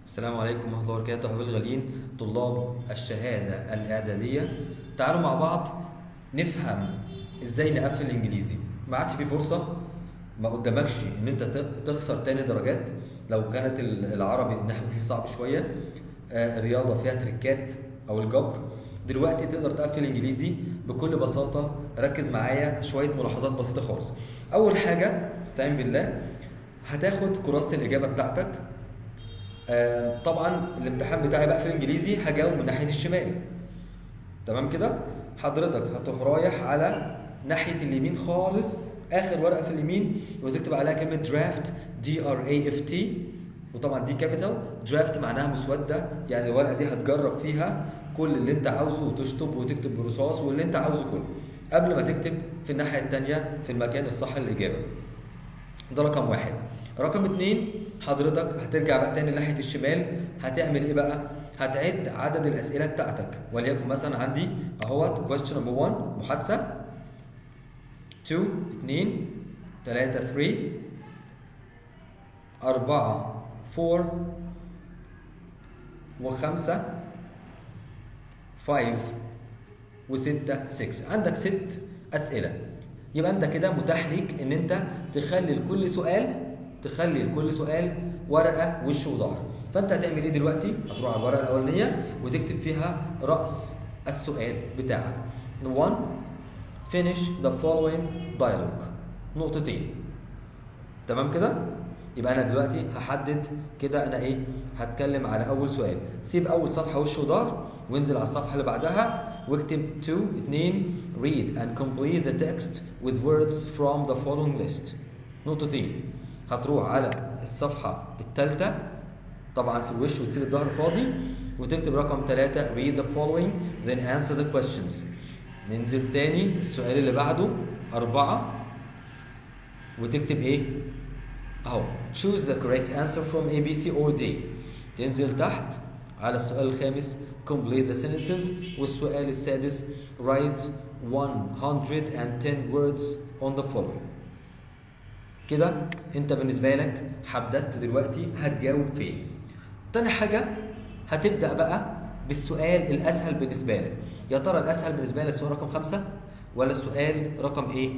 السلام عليكم ورحمة الله وبركاته. حبايبي الغاليين طلاب الشهادة الإعدادية، تعالوا مع بعض نفهم إزاي نقفل الإنجليزي. ما عادش في فرصة، ما قدامكش إن أنت تخسر تاني درجات. لو كانت العربي النحو فيه صعب شوية، الرياضة فيها تريكات أو الجبر. دلوقتي تقدر تقفل الإنجليزي بكل بساطة. ركز معايا شوية ملاحظات بسيطة خالص. أول حاجة استعين بالله، هتاخد كراسة الإجابة بتاعتك. طبعا الامتحان بتاعي بقى في الانجليزي هجاوب من ناحيه الشمال. تمام كده؟ حضرتك هتروح رايح على ناحيه اليمين خالص، اخر ورقه في اليمين، وتكتب عليها كلمه درافت، DRAFT، وطبعا دي كابيتال. درافت معناها مسوده، يعني الورقه دي هتجرب فيها كل اللي انت عاوزه وتشطب وتكتب برصاص واللي انت عاوزه كله قبل ما تكتب في الناحيه الثانيه في المكان الصح للاجابه. ده رقم واحد. رقم اتنين، حضرتك هترجع بقى تاني ناحية الشمال. هتعمل ايه بقى؟ هتعد عدد الأسئلة بتاعتك، وليكن مثلا عندي اهوت question number 1 محادثة، 2 2 3 3 4 4 و5 5 و6 6. عندك 6 أسئلة. يبقى انت كده متاح ليك ان انت تخلي لكل سؤال ورقه وش وظهر. فانت هتعمل ايه دلوقتي؟ هتروح على الورقه الاولانيه وتكتب فيها راس السؤال بتاعك. 1 finish the following dialogue، نقطتين. تمام كده؟ يبقى انا دلوقتي هحدد كده انا ايه؟ هتكلم على اول سؤال. سيب اول صفحه وش وظهر وانزل على الصفحه اللي بعدها واكتب 2 read and complete the text with words from the following list، نقطتين. هتروح على الصفحه الثالثه طبعا في الوش وتسيب الظهر فاضي وتكتب رقم 3 read the following then answer the questions. ننزل تاني السؤال اللي بعده 4 وتكتب ايه؟ اهو choose the correct answer from A, B, C or D. تنزل تحت على السؤال الخامس complete the sentences، والسؤال السادس write 110 words on the following. كده انت بالنسبة لك حددت دلوقتي هتجاوب فين. تاني حاجة هتبدأ بقى بالسؤال الأسهل بالنسبة لك. يا ترى الأسهل بالنسبة لك سؤال رقم 5 ولا السؤال رقم ايه؟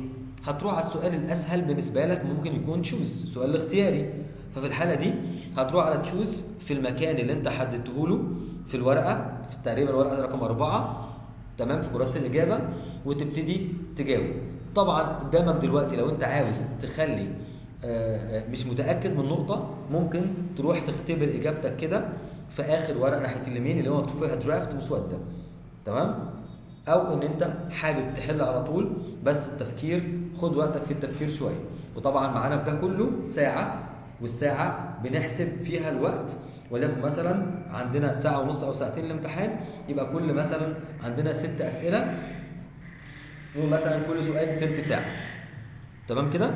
هتروح على السؤال الأسهل بالنسبة لك، ممكن يكون تشوز، سؤال اختياري. ففي الحالة دي هتروح على تشوز في المكان اللي انت حددته له في الورقة، في تقريبا الورقة رقم 4 تمام في كراسة الإجابة، وتبتدي تجاوب. طبعا قدامك دلوقتي لو انت عاوز تخلي مش متأكد من نقطة، ممكن تروح تختبر إجابتك كده في آخر ورقة ناحية اليمين اللي هو مكتوب فيها درافت مسودة. تمام؟ او ان انت حابب تحل على طول، بس التفكير خد وقتك في التفكير شويه. وطبعا معانا في ده كله ساعه، والساعه بنحسب فيها الوقت، وليكن مثلا عندنا ساعه ونص او ساعتين الامتحان، يبقى كل مثلا عندنا 6 اسئله، ومثلا كل سؤال تلت ساعه. تمام كده؟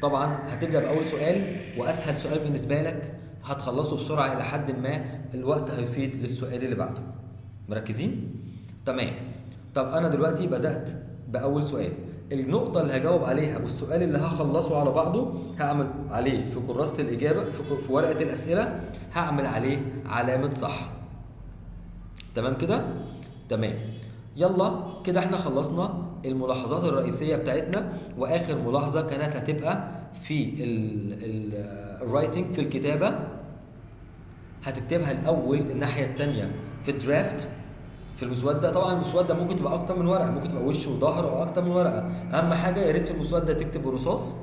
طبعا هتبدا باول سؤال واسهل سؤال بالنسبه لك، هتخلصه بسرعه الى حد ما، الوقت هيفيد للسؤال اللي بعده. مركزين؟ تمام. طب انا دلوقتي بدأت بأول سؤال، النقطة اللي هجاوب عليها والسؤال اللي هخلصه على بعضه هعمل عليه في كراسة الإجابة في ورقة الأسئلة، هعمل عليه علامة صح. تمام كده؟ تمام. يلا كده احنا خلصنا الملاحظات الرئيسية بتاعتنا، وآخر ملاحظة كانت هتبقى في الرايتنج، في الكتابة. هتكتبها الأول الناحية الثانية في الدرافت في المسوده. طبعا المسوده ممكن تبقى اكتر من ورقه، ممكن تبقى وش وظهر او اكتر من ورقه. اهم حاجه يا ريت في المسوده تكتب برصاص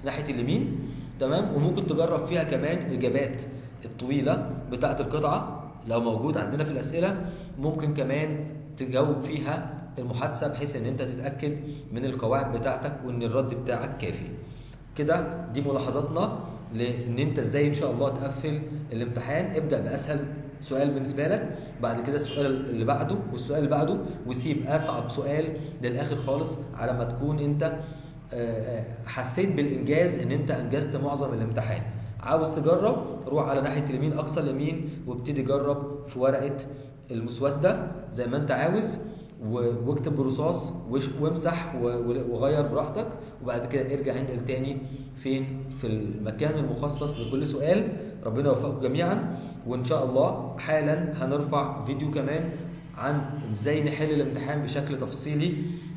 ناحيه اليمين. تمام. وممكن تجرب فيها كمان الاجابات الطويله بتاعه القطعه لو موجود عندنا في الاسئله. ممكن كمان تجاوب فيها المحادثه بحيث ان انت تتاكد من القواعد بتاعتك وان الرد بتاعك كافي. كده دي ملاحظاتنا لان انت ازاي ان شاء الله تقفل الامتحان. ابدا باسهل سؤال بالنسبه لك، بعد كده السؤال اللي بعده والسؤال اللي بعده، وسيب اصعب سؤال للاخر خالص على ما تكون انت حسيت بالانجاز، ان انت انجزت معظم الامتحان. عاوز تجرب روح على ناحيه اليمين اقصى اليمين وابتدي جرب في ورقه المسوده زي ما انت عاوز، واكتب برصاص وامسح وغير براحتك، وبعد كده ارجع انقل تاني فين؟ في المكان المخصص لكل سؤال. ربنا يوفقكم جميعا، وان شاء الله حالا هنرفع فيديو كمان عن ازاي نحل الامتحان بشكل تفصيلي.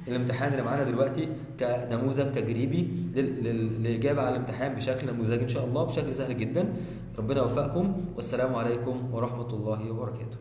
الامتحان اللي معانا دلوقتي كنموذج تجريبي للاجابه على الامتحان بشكل نموذجي ان شاء الله بشكل سهل جدا. ربنا يوفقكم، والسلام عليكم ورحمه الله وبركاته.